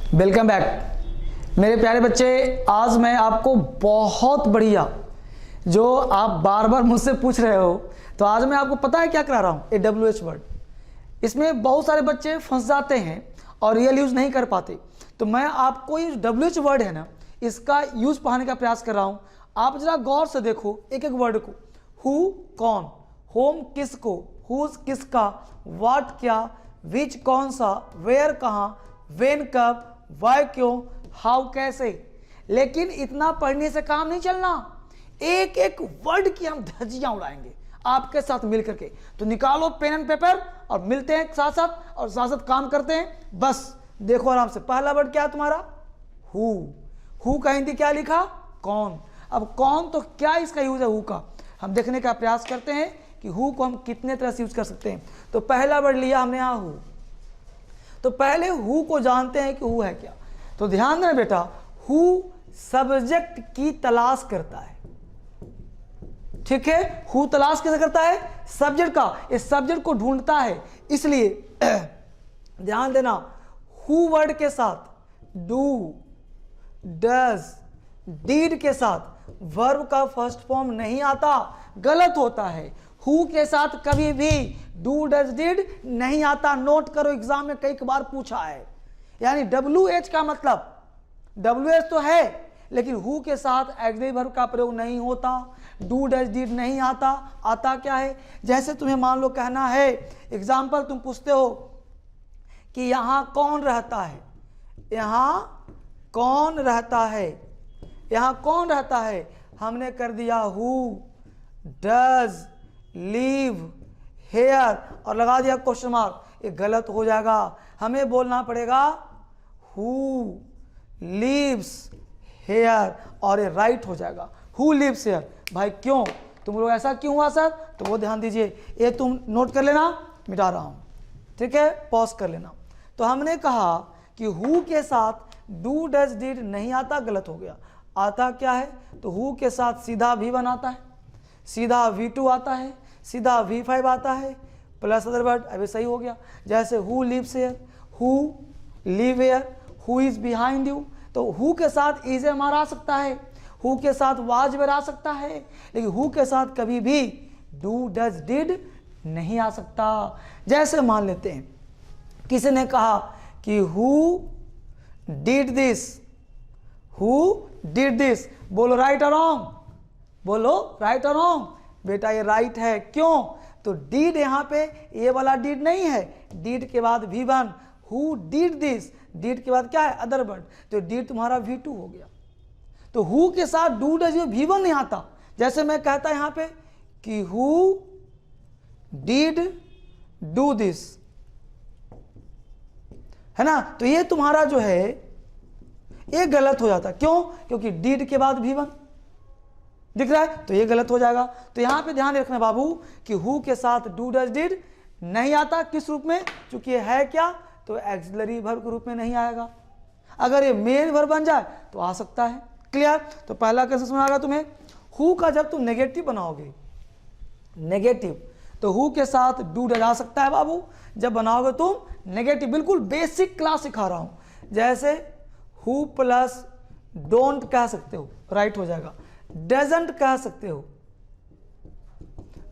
Welcome back मेरे प्यारे बच्चे। आज मैं आपको बहुत बढ़िया, जो आप बार बार मुझसे पूछ रहे हो, तो आज मैं आपको पता है क्या करा रहा हूँ, AWH वर्ड। इसमें बहुत सारे बच्चे फंस जाते हैं और रियल यूज़ नहीं कर पाते, तो मैं आपको ये WH वर्ड है ना, इसका यूज़ पढ़ाने का प्रयास कर रहा हूँ। आप जरा गौर से देखो एक एक वर्ड को। हु कौन, होम किसको, हुज किसका, वाट क्या, विच कौन सा, वेयर कहाँ, वेन कब, वाई क्यों, हाउ कैसे। लेकिन इतना पढ़ने से काम नहीं चलना, एक एक वर्ड की हम धज्जियां उड़ाएंगे आपके साथ मिल करके। तो निकालो पेन एंड पेपर और मिलते हैं साथ साथ, और साथ साथ काम करते हैं। बस देखो आराम से, पहला वर्ड क्या है तुम्हारा, हु। हु का हिंदी क्या लिखा, कौन। अब कौन, तो क्या इसका यूज है हु का, हम देखने का प्रयास करते हैं कि हु को हम कितने तरह से यूज कर सकते हैं। तो पहला वर्ड लिया हमने यहाँ हु, तो पहले हु को जानते हैं कि हु है क्या। तो ध्यान देना बेटा, हु सब्जेक्ट की तलाश करता है, ठीक है। हु तलाश कैसे करता है, सब्जेक्ट का, इस सब्जेक्ट को ढूंढता है। इसलिए ध्यान देना, हु वर्ड के साथ डू, डज, डीड के साथ वर्ब का फर्स्ट फॉर्म नहीं आता, गलत होता है। हु के साथ कभी भी डू डज डिड नहीं आता। नोट करो, एग्जाम में कई बार पूछा है। यानी WH का मतलब, WH तो है लेकिन हु के साथ ऑक्सिलरी वर्ब का प्रयोग नहीं होता, डू डज डिड नहीं आता। आता क्या है, जैसे तुम्हें मान लो कहना है, एग्जाम्पल तुम पूछते हो कि यहां कौन रहता है, यहां कौन रहता है, यहां कौन रहता है, हमने कर दिया हु डज लीव हेयर और लगा दिया क्वेश्चन मार्क। ये गलत हो जाएगा, हमें बोलना पड़ेगा हु लीव्स हेयर, और ये राइट हो जाएगा, हु लीव्स हेयर। भाई क्यों, तुम लोग ऐसा क्यों हुआ सर, तो वो ध्यान दीजिए, ये तुम नोट कर लेना, मिटा रहा हूं, ठीक है, पॉज कर लेना। तो हमने कहा कि हु के साथ डू डज डिड नहीं आता, गलत हो गया। आता क्या है, तो हु के साथ सीधा V1 आता है, सीधा V2 आता है, सीधा V5 आता है, प्लस अदर वर्ड, अभी सही हो गया। जैसे who lives here, who live here, who is behind you, तो हु के साथ इज हमारा आ सकता है, हु के साथ वाज वेयर आ सकता है, लेकिन हु के साथ कभी भी डू डज डिड नहीं आ सकता। जैसे मान लेते हैं, किसी ने कहा कि who did this, who did this, बोलो राइट और रॉन्ग, बोलो राइट और रॉन्ग। बेटा ये राइट है, क्यों, तो डीड यहां पे ये वाला डीड नहीं है, डीड के बाद V1, who did this, deed के बाद क्या है, अदर वर्ड, तो डीड तुम्हारा V2 हो गया। तो हु के साथ डू डज V1 नहीं आता। जैसे मैं कहता यहां पे कि हु डिड डू दिस, है ना, तो ये तुम्हारा जो है ये गलत हो जाता। क्यों, क्योंकि डीड के बाद V1 दिख रहा है, तो ये गलत हो जाएगा। तो यहां पे ध्यान रखना बाबू कि हु के साथ डू डज डिड नहीं आता, किस रूप में, क्योंकि ये है क्या, तो एक्सिलरी वर्ब के रूप में नहीं आएगा। अगर ये मेन वर्ब बन जाए तो आ सकता है। क्लियर, तो पहला कैसे समझ आएगा तुम्हें, हु का जब तुम नेगेटिव बनाओगे, नेगेटिव, तो हु के साथ डू डज आ सकता है बाबू। जब बनाओगे तुम नेगेटिव, बिल्कुल बेसिक क्लास सिखा रहा हूं। जैसे हु प्लस डोंट कह सकते हो, राइट हो जाएगा। डजंट कह सकते हो,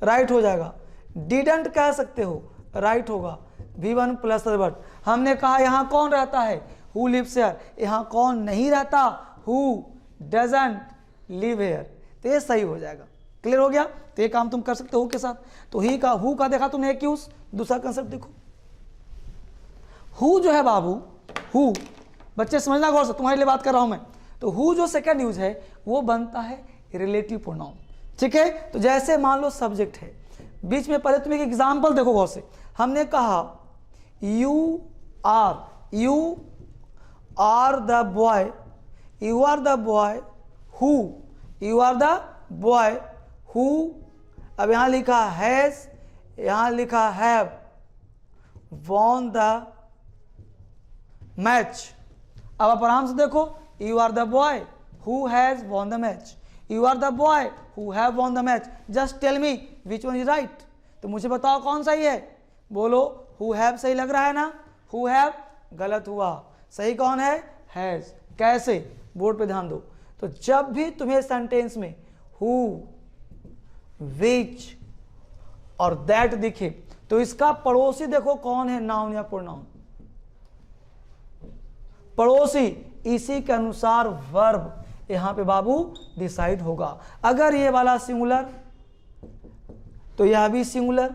राइट हो जाएगा। डिडंट कह सकते हो, राइट होगा। V1 plus word. हमने कहा यहां कौन रहता है, हु लिव्स हियर, यहां कौन नहीं रहता, हु डजंट लिव हियर, तो ये सही हो जाएगा। क्लियर हो गया, तो ये काम तुम कर सकते हो के साथ। तो ही का, हु का देखा तुमने एक यूज। दूसरा कंसेप्ट देखो, हु जो है बाबू, हु, बच्चे समझना गौर से, तुम्हारे लिए बात कर रहा हूं मैं। तो हु जो सेकंड यूज है वो बनता है रिलेटिव प्रोनाउन, ठीक है। तो जैसे मान लो सब्जेक्ट है, बीच में पहले तुम एक एग्जांपल देखो गौर से। हमने कहा you are the boy, you are the boy who, you are the boy who, अब यहां लिखा हैज, यहां लिखा हैव वॉन द मैच। अब आप आराम से देखो, you are the boy who has won the match, you are the boy who have won the match, just tell me which one is right. तो मुझे बताओ कौन सही है, बोलो हु हैव सही लग रहा है ना, हु हैव गलत हुआ, सही कौन है? हैज। कैसे? बोर्ड पे ध्यान दो। तो जब भी तुम्हें सेंटेंस में हु, विच और दैट दिखे तो इसका पड़ोसी देखो कौन है, नाउन या प्रोनाउन। पड़ोसी, इसी के अनुसार वर्ब यहां पे बाबू डिसाइड होगा। अगर ये वाला सिंगुलर तो यह भी सिंगुलर,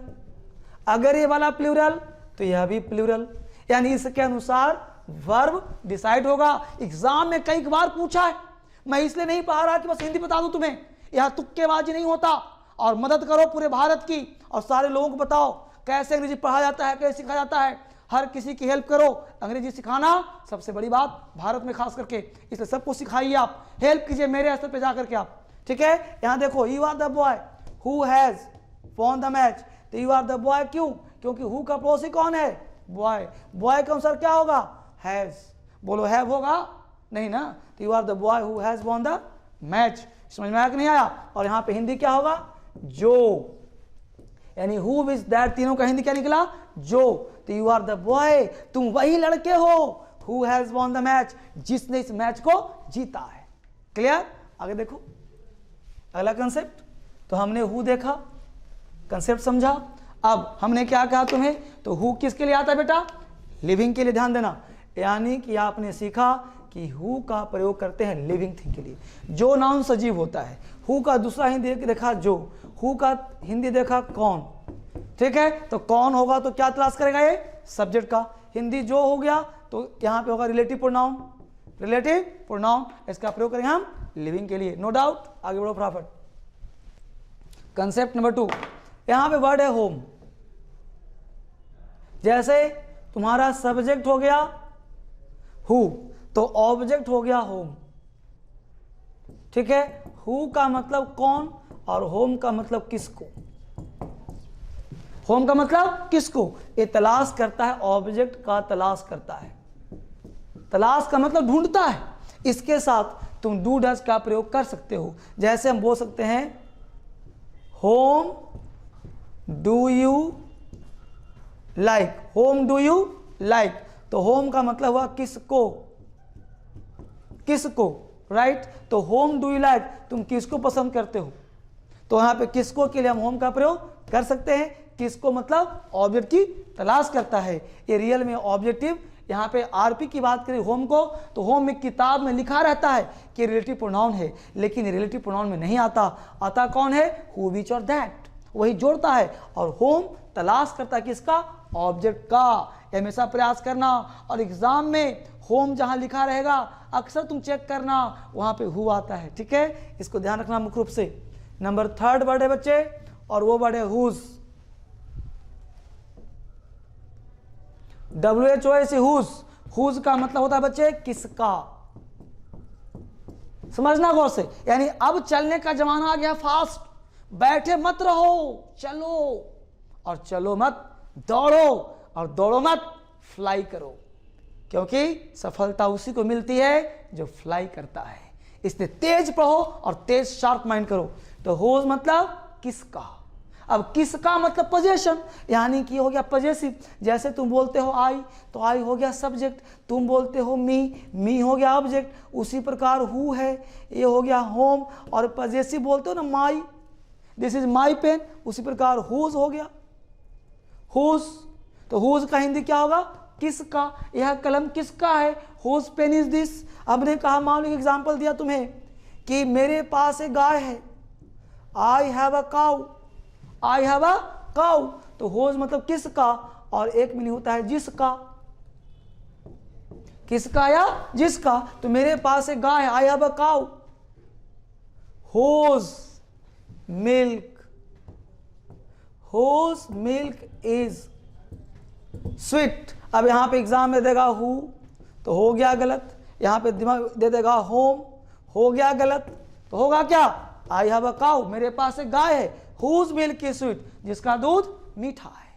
अगर ये वाला प्लूरल तो यह भी प्लूरल, यानी इसके अनुसार वर्ब डिसाइड होगा। एग्जाम में कई बार पूछा है, मैं इसलिए नहीं पढ़ा रहा कि बस हिंदी बता दूं तुम्हें, यह तुक्केबाजी नहीं होता। और मदद करो पूरे भारत की और सारे लोगों को बताओ कैसे अंग्रेजी पढ़ा जाता है, कैसे सिखाया जाता है। हर किसी की हेल्प करो। अंग्रेजी सिखाना सबसे बड़ी बात भारत में खास करके, इसलिए सबको सिखाइए, आप हेल्प कीजिए मेरे स्तर पे जाकर के आप। ठीक है, यहां देखो you are the boy who has won the match. तो यू आर द बॉय क्यों? क्योंकि हु का पड़ोसी कौन है? बॉय। बॉय के अनुसार क्या होगा? हैज। बोलो हैव होगा? नहीं ना। तो you are the boy who has won the match. समझ में आया कि नहीं आया? और यहां पे हिंदी क्या होगा? जो, यानी हु विच दैट, तीनों का हिंदी क्या निकला? जो। तो यू आर द बॉय, तुम वही लड़के हो who has won the match, जिसने इस मैच को जीता है। क्लियर? आगे देखो अगला कंसेप्ट। तो हमने हु देखा, कंसेप्ट समझा। अब हमने क्या कहा तुम्हें? तो हु किसके लिए आता है बेटा? लिविंग के लिए। ध्यान देना, यानी कि आपने सीखा कि हु का प्रयोग करते हैं लिविंग थिंग के लिए। जो नाउन सजीव होता है। हु का दूसरा हिंदी देखा जो, हु का हिंदी देखा कौन। ठीक है, तो कौन होगा तो क्या तलाश करेगा? ये सब्जेक्ट का। हिंदी जो हो गया तो यहां पे होगा रिलेटिव प्रोनाउन। रिलेटिव प्रोनाउन, इसका प्रयोग करेंगे हम लिविंग के लिए। No doubt. आगे बढ़ो फटाफट। कंसेप्ट नंबर 2, यहां पे वर्ड है होम। जैसे तुम्हारा सब्जेक्ट हो गया हु, तो ऑब्जेक्ट हो गया होम। ठीक है, हु का मतलब कौन और होम का मतलब किसको। होम का मतलब किसको? ये तलाश करता है, ऑब्जेक्ट का तलाश करता है। तलाश का मतलब ढूंढता है। इसके साथ तुम डू डज का प्रयोग कर सकते हो। जैसे हम बोल सकते हैं home do you like. Home do you like, तो होम का मतलब हुआ किसको, किसको, राइट। तो होम डू यू लाइक, तुम किसको पसंद करते हो। तो यहां पे किसको के लिए हम होम का प्रयोग कर सकते हैं। किसको मतलब ऑब्जेक्ट की तलाश करता है। ये रियल में ऑब्जेक्टिव, यहाँ पे आरपी की बात करें होम को, तो होम में किताब में लिखा रहता है कि रिलेटिव प्रोनाउन है, लेकिन रिलेटिव प्रोनाउन में नहीं आता। आता कौन है? हु, विच और दैट, वही जोड़ता है। और होम तलाश करता है किसका? ऑब्जेक्ट का। हमेशा प्रयास करना, और एग्जाम में होम जहां लिखा रहेगा अक्सर तुम चेक करना, वहां पे हु आता है। ठीक है, इसको ध्यान रखना मुख्य रूप से। नंबर 3 वर्ड है बच्चे, और वो वर्ड है हुज। WHOS, whose. हुज का मतलब होता है बच्चे किसका। समझना गौर से, यानी अब चलने का जमाना आ गया फास्ट। बैठे मत रहो, चलो, और चलो मत, दौड़ो, और दौड़ो मत, फ्लाई करो। क्योंकि सफलता उसी को मिलती है जो फ्लाई करता है। इसलिए तेज पढ़ो और तेज शार्प माइंड करो। तो होज मतलब किसका। अब किसका मतलब पोजेशन, यानी कि हो गया पॉजेसिव। जैसे तुम बोलते हो आई, तो आई हो गया सब्जेक्ट। तुम बोलते हो मी हो गया ऑब्जेक्ट। उसी प्रकार हु है, ये हो गया होम। और पॉजेसिव बोलते हो ना माई, दिस इज माई पेन, उसी प्रकार हुज हो गया हुज। तो हुज का हिंदी क्या होगा? किसका। यह कलम किसका है? Whose pen is this. अब ने कहा, मान लो एग्जाम्पल दिया तुम्हें कि मेरे पास एक गाय है, I have a cow, I have a cow. तो होज मतलब किसका, और एक मीनिंग होता है जिसका। किसका या जिसका। तो मेरे पास एक गाय है, I have a cow. Whose milk, whose milk is sweet. अब यहां पे एग्जाम में देगा हु, तो हो गया गलत। यहां पे दिमाग दे देगा होम, हो गया गलत। तो होगा क्या? आई हैव अ काउ, मेरे पास एक गाय है, हुज मिल्क इज स्वीट, जिसका दूध मीठा है।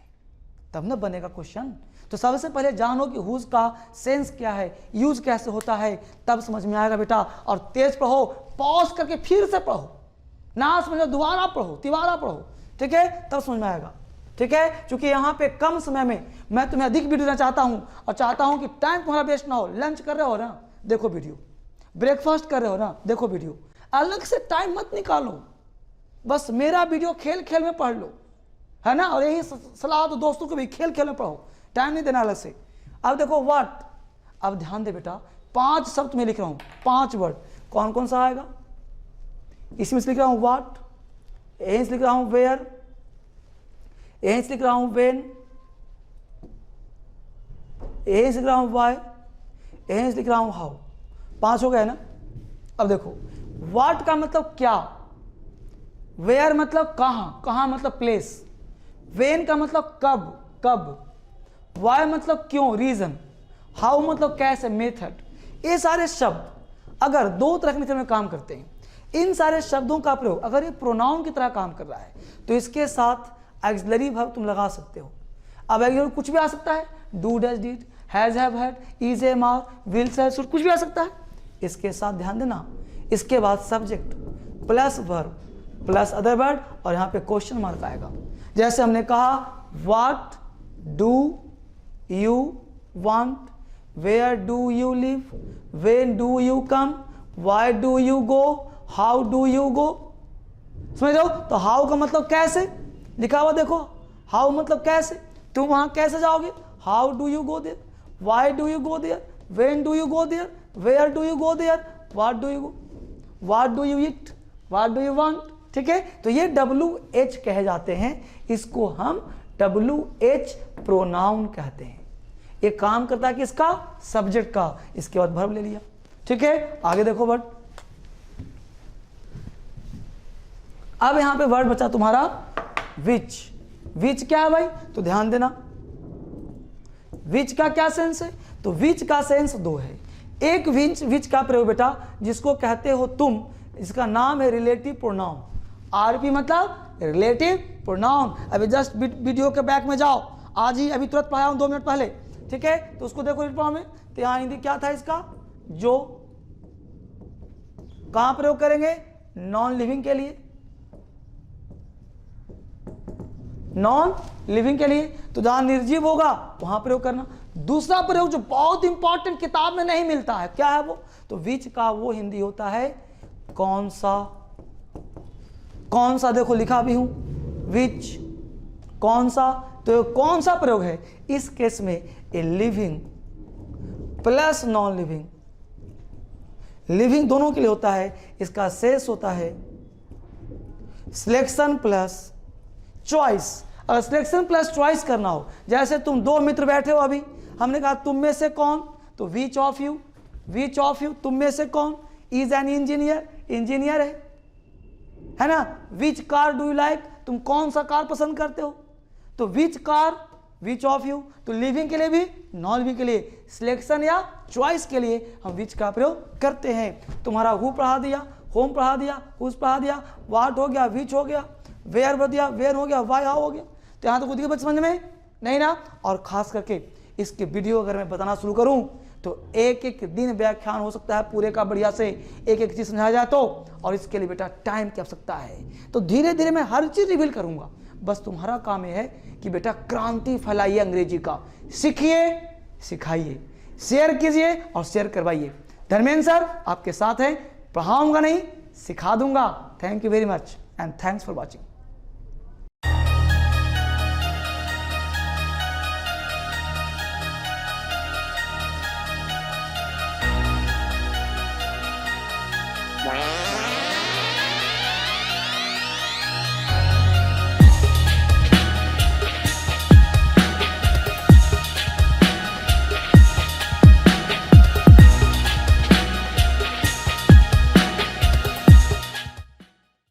तब न बनेगा क्वेश्चन। तो सबसे पहले जानो कि हुज का सेंस क्या है, यूज कैसे होता है, तब समझ में आएगा बेटा। और तेज पढ़ो, पॉज करके फिर से पढ़ो, ना समझो दोबारा पढ़ो, तिबारा पढ़ो। ठीक है, तब समझ में आएगा। ठीक है, क्योंकि यहाँ पे कम समय में मैं तुम्हें अधिक वीडियो देना चाहता हूँ और चाहता हूँ कि टाइम तुम्हारा वेस्ट ना हो। लंच कर रहे हो ना, देखो वीडियो, ब्रेकफास्ट कर रहे हो ना, देखो वीडियो, अलग से टाइम मत निकालो, बस मेरा वीडियो खेल खेल में पढ़ लो, है ना। और यही सलाह दो दोस्तों को भी, खेल खेल में पढ़ो, टाइम नहीं देना अलग से। अब देखो व्हाट, अब ध्यान दे बेटा, 5 शब्द में लिख रहा हूँ, 5 वर्ड, कौन कौन सा आएगा इसमें से लिख रहा हूँ व्हाट, यहीं से लिख रहा हूँ वेयर, यहीं से लिख रहा हूँ व्हेन, यहीं से लिख रहा हूँ व्हाई, यहीं से लिख रहा हूँ हाउ। 5 हो गए ना। अब देखो व्हाट का मतलब क्या, वेयर मतलब कहाँ, कहाँ मतलब प्लेस, व्हेन का मतलब कब, कब, वाई मतलब क्यों, रीजन, हाउ मतलब कैसे, मेथड। ये सारे शब्द अगर 2 तरह के मेथड में काम करते हैं, इन सारे शब्दों का प्रयोग अगर ये प्रोनाउन की तरह काम कर रहा है तो इसके साथ ऑक्सिलरी वर्ब तुम लगा सकते हो। अब ऑक्सिलरी कुछ भी आ सकता है, do does did, has have had, is am are, will shall should, कुछ भी आ सकता है। इसके साथ ध्यान देना, इसके बाद subject plus verb plus other word और यहाँ पे क्वेश्चन मार्क आएगा। जैसे हमने कहा what do you want, where do you live, when do you come, why do you go, how do you go. समझ रहे हो? तो हाउ का मतलब कैसे लिखा हुआ, देखो हाउ मतलब कैसे, तुम वहां कैसे जाओगे, how do you go there, why do you go there, when do you go there, where do you go there, what do you go, what do you eat, what do you want. ठीक है, तो ये WH कहे जाते हैं, इसको हम WH pronoun कहते हैं। ये काम करता है किसका, सब्जेक्ट का, इसके बाद वर्ब ले लिया। ठीक है, आगे देखो वर्ड। अब यहां पे वर्ड बचा तुम्हारा विच। विच क्या है भाई, तो ध्यान देना, विच का क्या सेंस है, तो विच का सेंस 2 है। एक विच का प्रयोग बेटा जिसको कहते हो तुम, इसका नाम है रिलेटिव प्रोनाउन। RP मतलब रिलेटिव प्रोनाउन। अभी जस्ट वीडियो के बैक में जाओ, आज ही अभी तुरंत पढ़ाया हूं 2 मिनट पहले। ठीक है, तो उसको देखो रिप्लाई में, तो यहां हिंदी क्या था इसका, जो कहां प्रयोग करेंगे, नॉन लिविंग के लिए, नॉन लिविंग के लिए, तो जहां निर्जीव होगा वहां प्रयोग करना। दूसरा प्रयोग जो बहुत इंपॉर्टेंट, किताब में नहीं मिलता है, क्या है वो, तो विच का वो हिंदी होता है कौन सा। कौन सा देखो लिखा भी हूं, विच कौन सा, तो कौन सा प्रयोग है इस केस में, a living plus non living, living दोनों के लिए होता है। इसका शेष होता है सिलेक्शन प्लस चॉइस। अगर सिलेक्शन प्लस चॉइस करना हो, जैसे तुम 2 मित्र बैठे हो, अभी हमने कहा तुम में से कौन, तो which of you, which of you, तुम में से कौन इज एन इंजीनियर, इंजीनियर है ना। Which car do you like, तुम कौन सा कार पसंद करते हो, तो which car, which of you. तो लिविंग के लिए भी नॉन लिविंग के लिए, सिलेक्शन या चॉइस के लिए हम विच का प्रयोग करते हैं। तुम्हारा हु पढ़ा दिया, होम पढ़ा दिया, हुज पढ़ा दिया, वाट हो गया, विच हो गया, वेयर बढ़ दिया, वेयर हो गया, वाई हाउ हो गया। तो यहाँ तो कुछ बच समझ में नहीं ना। और खास करके इसके वीडियो अगर मैं बताना शुरू करूं तो एक एक दिन व्याख्यान हो सकता है पूरे का, बढ़िया से एक एक चीज समझाया जाए तो। और इसके लिए बेटा टाइम की आवश्यकता है, तो धीरे धीरे मैं हर चीज रिवील करूंगा। बस तुम्हारा काम यह है कि बेटा क्रांति फैलाइए अंग्रेजी का, सीखिए, सिखाइए, शेयर कीजिए और शेयर करवाइए। धर्मेंद्र सर आपके साथ हैं, पढ़ाऊंगा नहीं सिखा दूंगा। Thank you very much and thanks for watching.